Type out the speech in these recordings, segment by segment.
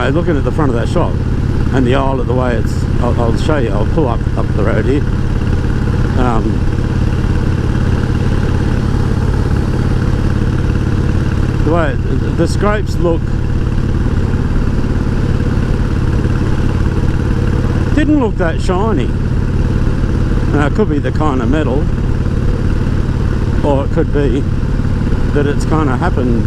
anyway, looking at the front of that shop and the aisle of the way it's, I'll show you. I'll pull up the road here. The way the scrapes look, didn't look that shiny. Now it could be the kind of metal, or it could be that it's kind of happened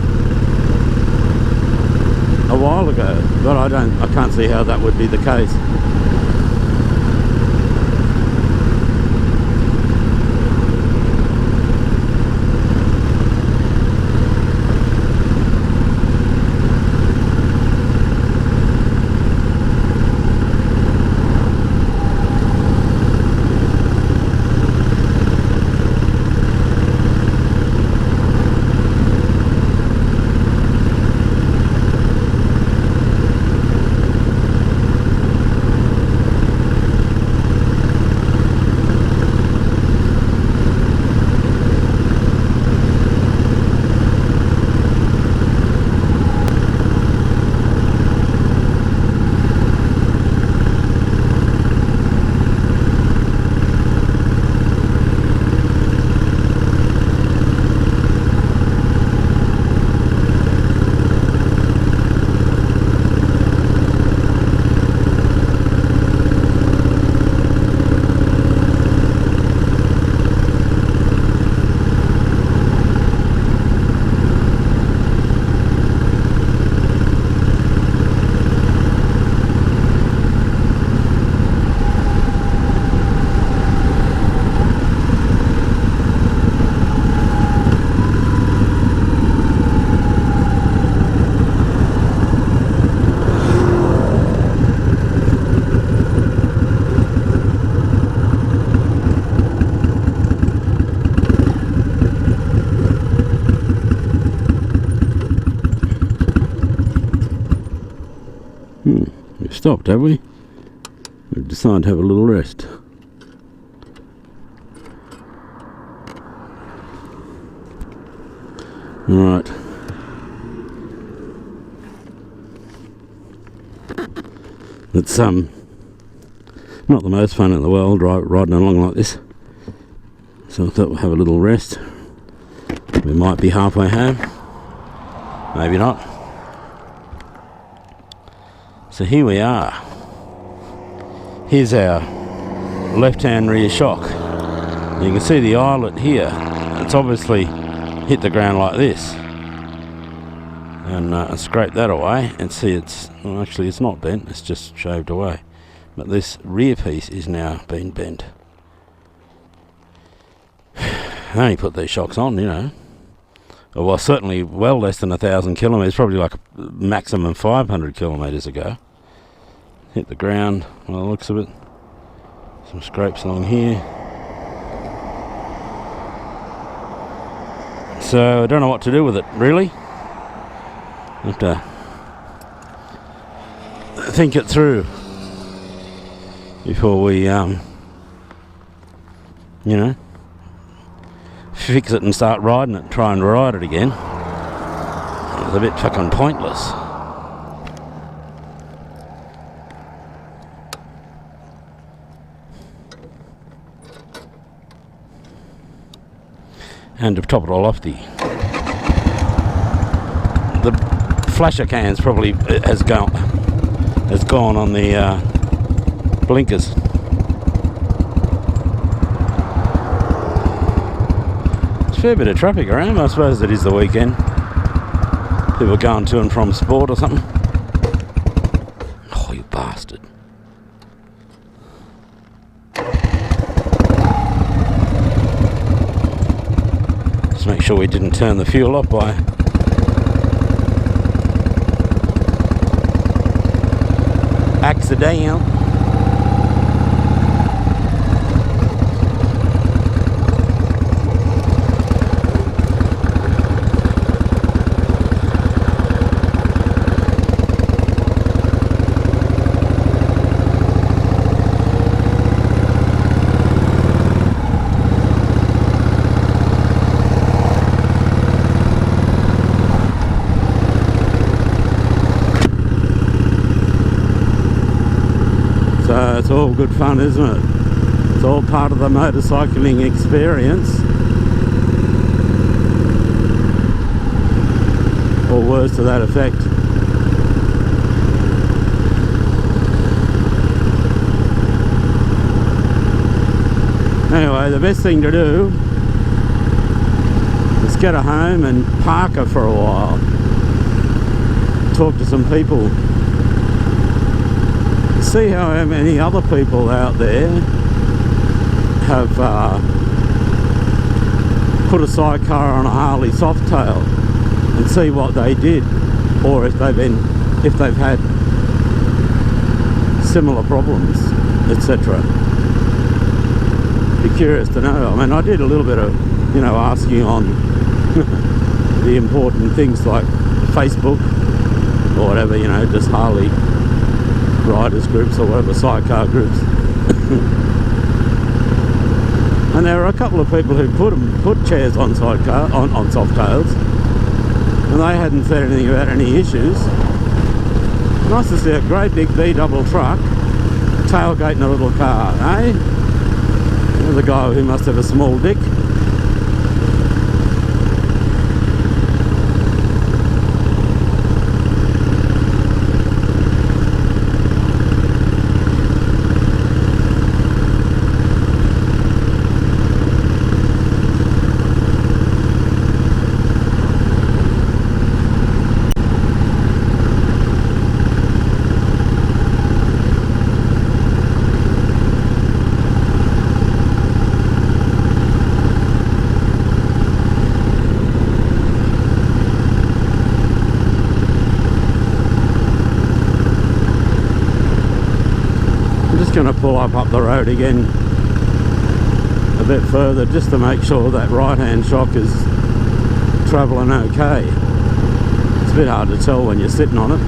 a while ago, but I can't see how that would be the case. We've stopped, have we? We've decided to have a little rest. Right. It's not the most fun in the world riding along like this. So I thought we'll have a little rest. We might be halfway home. Maybe not. So here we are. Here's our left-hand rear shock. You can see the eyelet here. It's obviously hit the ground like this. And scrape that away and see well, actually it's not bent, it's just shaved away. But this rear piece is now been bent. I only put these shocks on, you know. Well, certainly well less than 1,000 kilometres, probably like a maximum 500 kilometres ago. Hit the ground, by the looks of it. Some scrapes along here. So I don't know what to do with it, really. I have to think it through before we, you know, fix it and start riding it, try and ride it again. It's a bit fucking pointless. And to top it all off, the flasher cans probably has gone on the blinkers. There's a fair bit of traffic around. I suppose it is the weekend. People going to and from sport or something. Oh, you bastard. Just make sure we didn't turn the fuel off by accident. it's all good fun, isn't it? It's all part of the motorcycling experience. Or words to that effect. Anyway, the best thing to do is get her home and park her for a while. Talk to some people. See how many other people out there have put a sidecar on a Harley Softail, and see what they did, or if they've had similar problems, etc. Be curious to know. I mean, I did a little bit of, you know, asking on the important things like Facebook or whatever, you know, just Harley riders groups or whatever, sidecar groups. And there were a couple of people who put chairs on sidecar on Softails, and they hadn't said anything about any issues. Nice to see a great big B-double truck tailgating a little car, eh? There's a guy who must have a small dick. Going to pull up the road again a bit further just to make sure that right hand shock is travelling okay. It's a bit hard to tell when you're sitting on it.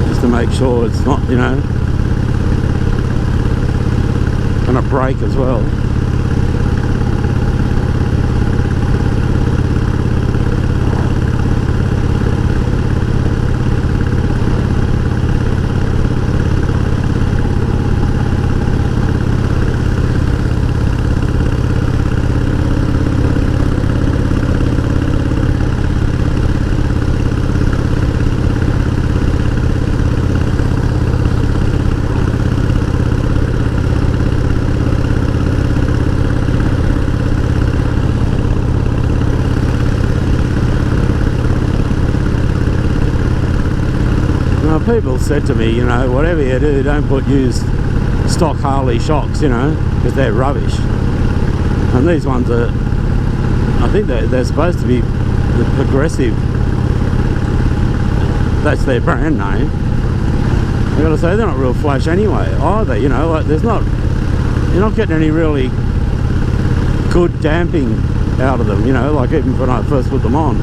Just to make sure it's not, you know, going to brake as well. People said to me, you know, whatever you do, don't put used stock Harley shocks, you know, because they're rubbish. And these ones are, I think they're supposed to be the Progressive. That's their brand name. I've got to say, they're not real flash anyway, either, you know, like you're not getting any really good damping out of them, you know, like even when I first put them on,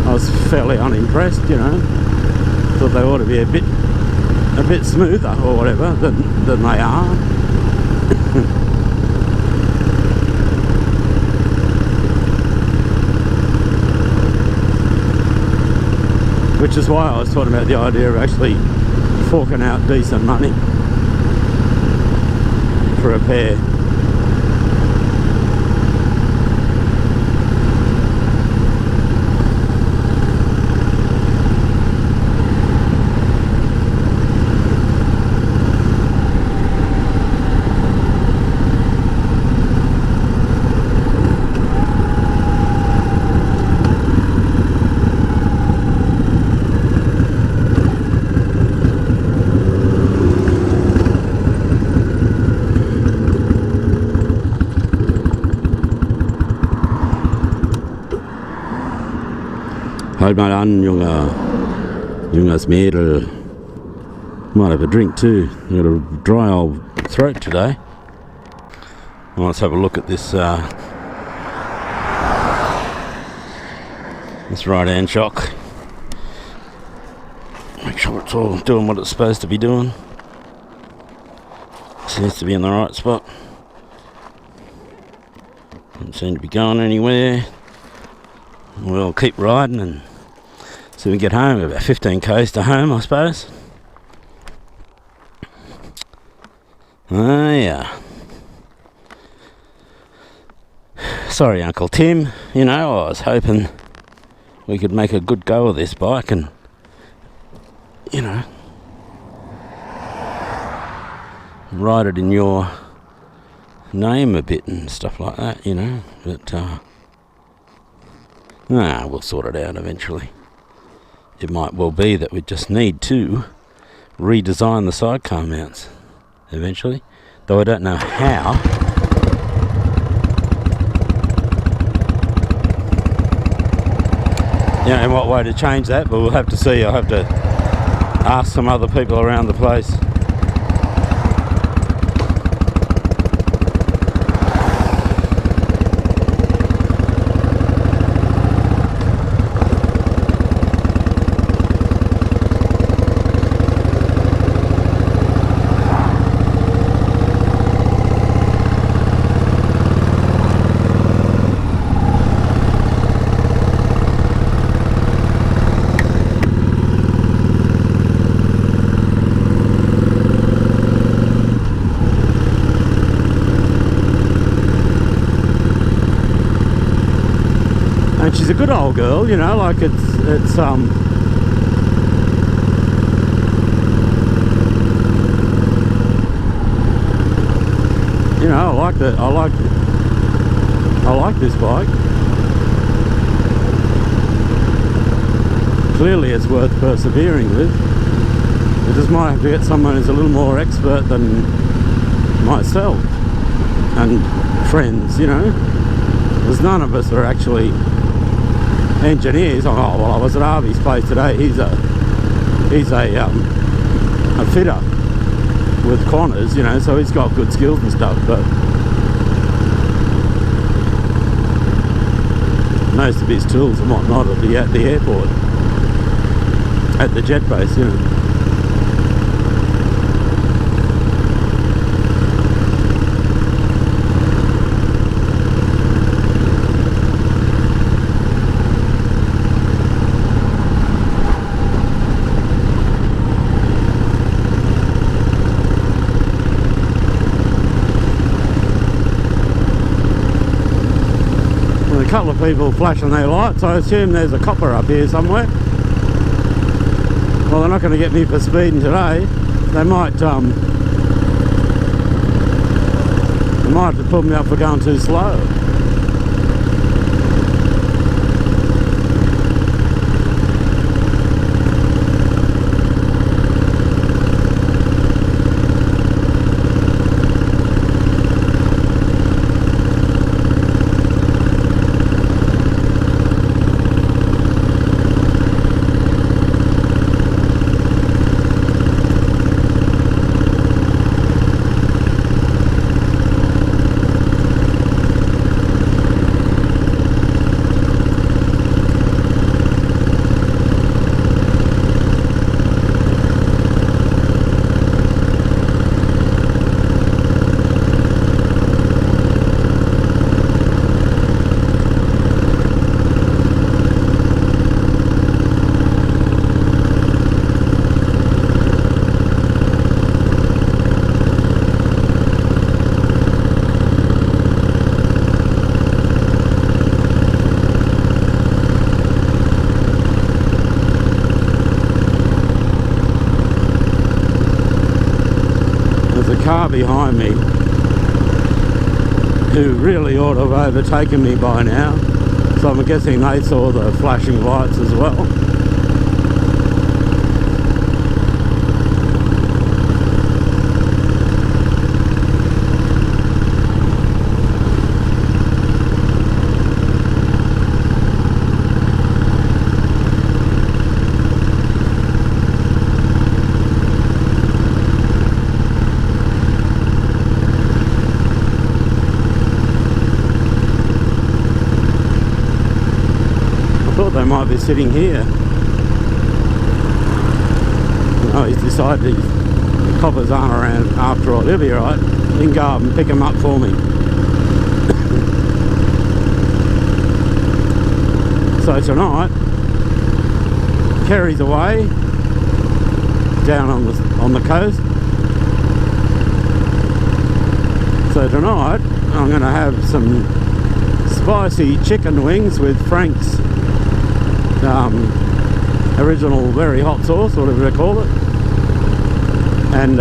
I was fairly unimpressed, you know. Thought they ought to be a bit smoother or whatever than they are. Which is why I was talking about the idea of actually forking out decent money for a pair. Halt mal an, junges Mädel. Might have a drink too. I've got a dry old throat today. Well, let's have a look at this this right hand shock. Make sure it's all doing what it's supposed to be doing. Seems to be in the right spot. Doesn't seem to be going anywhere. we'll keep riding and see if we get home. About 15 k's to home, I suppose. Oh yeah. Sorry, Uncle Tim. You know, I was hoping we could make a good go of this bike and, you know, ride it in your name a bit and stuff like that, you know. But, we'll sort it out eventually. It might well be that we just need to redesign the sidecar mounts eventually, though I don't know how. Yeah, in what way to change that, but we'll have to see. I'll have to ask some other people around the place. And she's a good old girl, you know, like it's you know, I like this bike. Clearly it's worth persevering with. We just might have to get someone who's a little more expert than myself and friends, you know, because none of us are actually engineers. Oh well, I was at Harvey's place today. He's a fitter with Qantas, you know, so he's got good skills and stuff, but most of his tools and whatnot at the airport, at the jet base, you know. A couple of people flashing their lights. I assume there's a copper up here somewhere. Well, they're not going to get me for speeding today. They might have to put me up for going too slow. Car behind me who really ought to have overtaken me by now, so I'm guessing they saw the flashing lights as well. They might be sitting here. Oh, he's decided the coppers aren't around after all. He'll be alright. You can go up and pick them up for me. So tonight, Kerry's away down on the coast. So tonight I'm going to have some spicy chicken wings with Frank's original very hot sauce, whatever they call it, and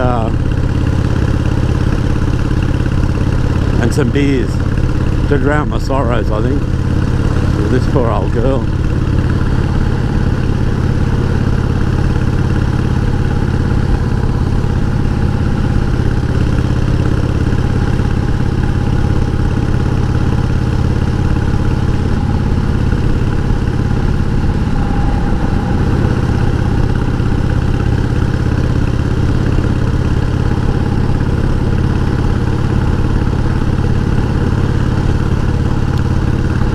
some beers to drown my sorrows, I think, with this poor old girl.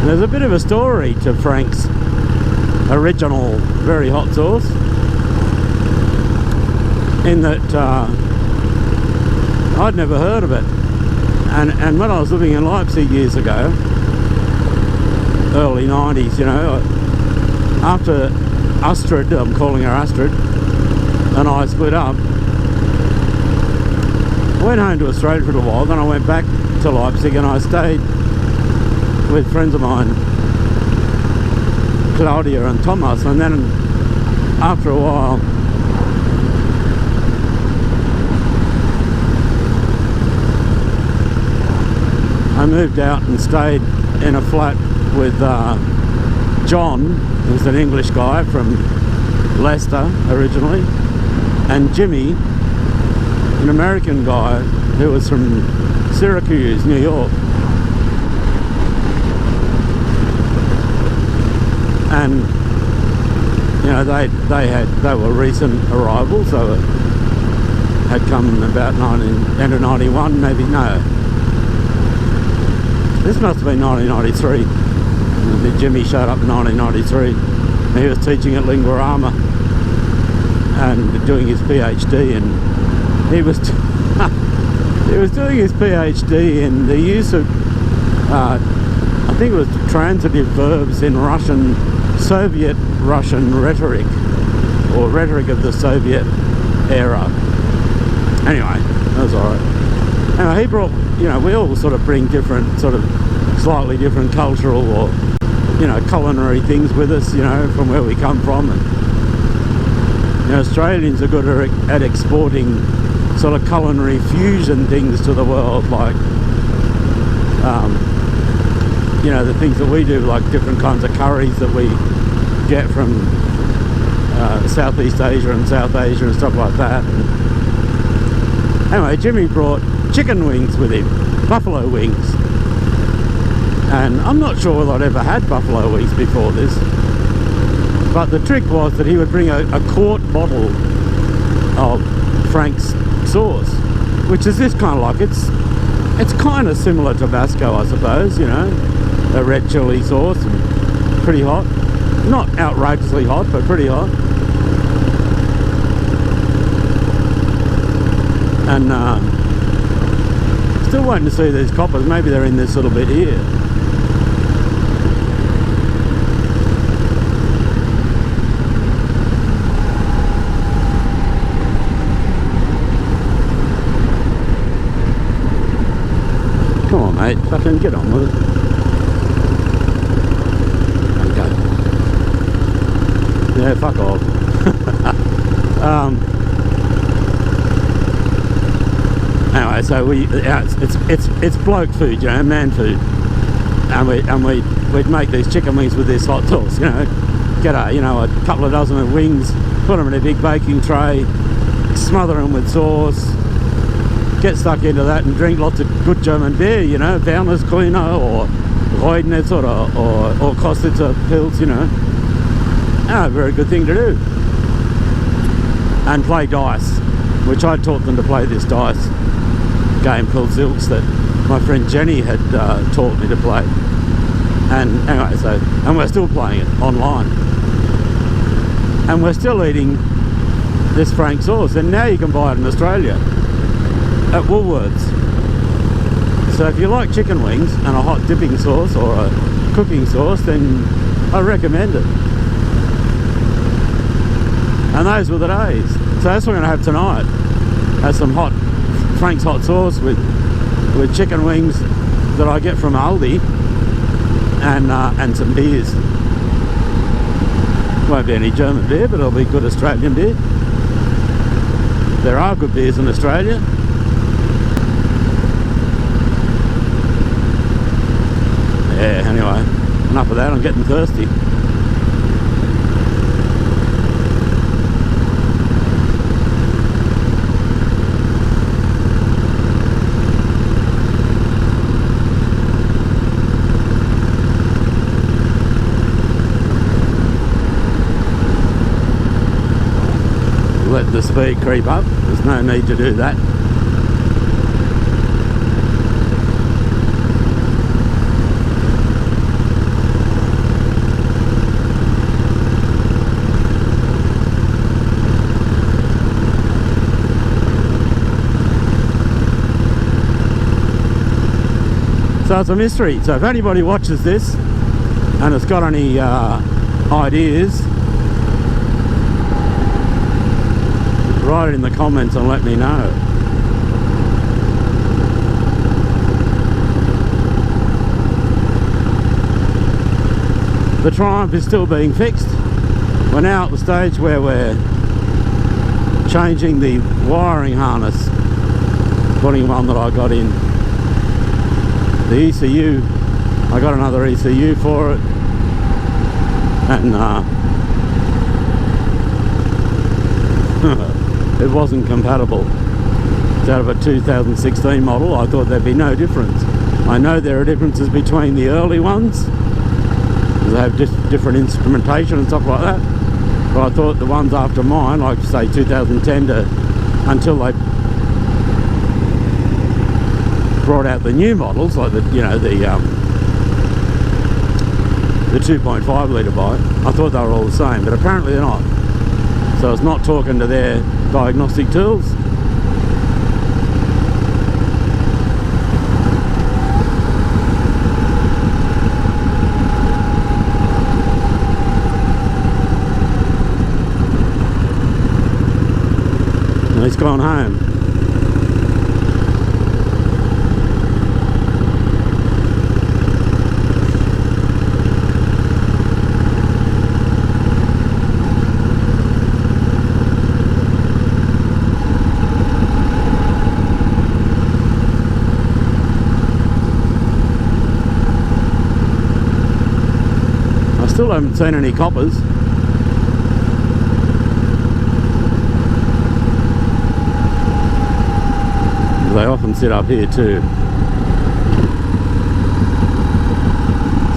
There's a bit of a story to Frank's original very hot sauce, in that I'd never heard of it, and when I was living in Leipzig years ago, early 90s, you know, after Astrid, I'm calling her Astrid, and I split up, I went home to Australia for a little while, then I went back to Leipzig and I stayed with friends of mine, Claudia and Thomas, and then after a while I moved out and stayed in a flat with John, who's an English guy from Leicester originally, and Jimmy, an American guy who was from Syracuse, New York. And you know, they were recent arrivals, so it had come about end of 91, maybe. No, this must have been 1993. Jimmy showed up in 1993. He was teaching at Linguarama and doing his PhD, and he was he was doing his PhD in the use of I think it was transitive verbs in Soviet Russian rhetoric, or rhetoric of the Soviet era. Anyway, that was alright. Anyway, he brought, you know, we all sort of bring different, sort of slightly different cultural or, you know, culinary things with us, you know, from where we come from. And, you know, Australians are good at exporting sort of culinary fusion things to the world, like, you know, the things that we do, like different kinds of curries that we get from Southeast Asia and South Asia and stuff like that. And anyway, Jimmy brought chicken wings with him, buffalo wings, and I'm not sure whether I'd ever had buffalo wings before this, but the trick was that he would bring a quart bottle of Frank's sauce, which is this kind of like, it's kind of similar to Tabasco, I suppose, you know, a red chili sauce, and pretty hot. Not outrageously hot, but pretty hot. And still waiting to see these coppers. Maybe they're in this little bit here. Come on, mate. Fucking get on with it. Yeah, fuck off. Anyway, so it's bloke food, you know, man food, and we'd make these chicken wings with this hot sauce, you know, get a couple of dozen of wings, put them in a big baking tray, smother them with sauce, get stuck into that, and drink lots of good German beer, you know, Wernesgrüner or Reudnitz or Kostitzer Pils, you know. A very good thing to do. And play dice, which I taught them to play this dice game called Zilks that my friend Jenny had taught me to play. And anyway, and we're still playing it online. And we're still eating this Frank sauce, and now you can buy it in Australia at Woolworths. So if you like chicken wings and a hot dipping sauce or a cooking sauce, then I recommend it. And those were the days. So that's what we're going to have tonight. Have some Frank's hot sauce with chicken wings that I get from Aldi, and some beers. Won't be any German beer, but it'll be good Australian beer. There are good beers in Australia. Yeah, anyway, enough of that, I'm getting thirsty. Let the speed creep up, there's no need to do that. So it's a mystery. So if anybody watches this and has got any ideas, write it in the comments and let me know. The Triumph is still being fixed. We're now at the stage where we're changing the wiring harness, putting one that I got in. The ECU, I got another ECU for it, and it wasn't compatible. It's out of a 2016 model. I thought there'd be no difference. I know there are differences between the early ones, because they have different instrumentation and stuff like that, but I thought the ones after mine, like say 2010 to until they brought out the new models, like the 2.5 litre bike, I thought they were all the same, but apparently they're not. So I was not talking to their diagnostic tools. And he's gone home. Still haven't seen any coppers. They often sit up here too.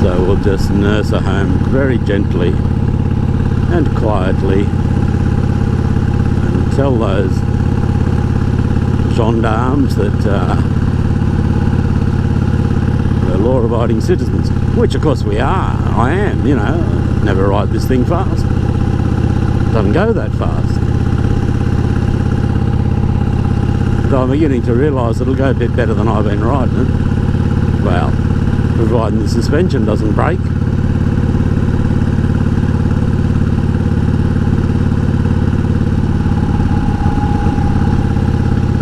So we'll just nurse her home very gently and quietly and tell those gendarmes that we're law-abiding citizens. Which of course we are. I am, you know. Never ride this thing fast. Doesn't go that fast. But I'm beginning to realise it'll go a bit better than I've been riding it. Well, providing the suspension doesn't break.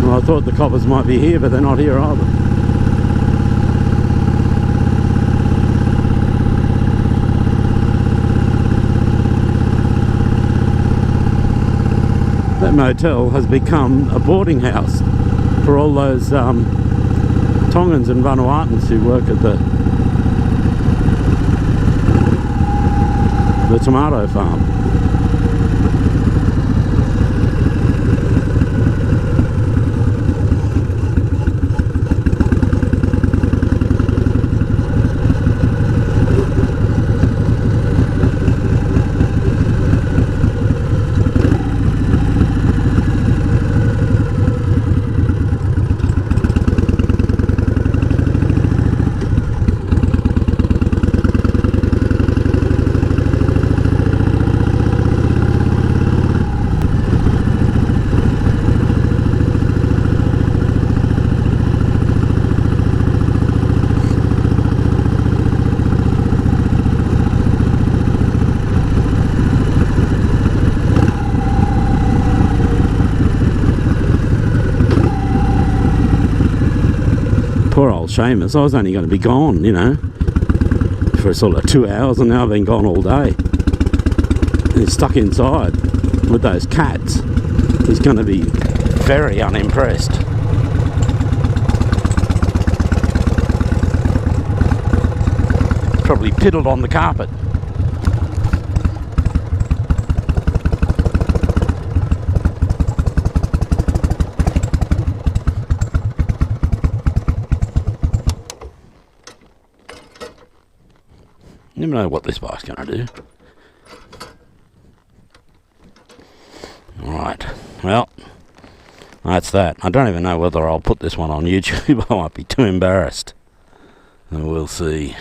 Well, I thought the coppers might be here, but they're not here either. That motel has become a boarding house for all those Tongans and Vanuatans who work at the tomato farm. Seamus, I was only going to be gone, you know, for sort of 2 hours, and now I've been gone all day. And he's stuck inside with those cats. He's going to be very unimpressed. Probably piddled on the carpet. Never know what this bike's going to do. Alright, well, that's that. I don't even know whether I'll put this one on YouTube. I might be too embarrassed. And we'll see.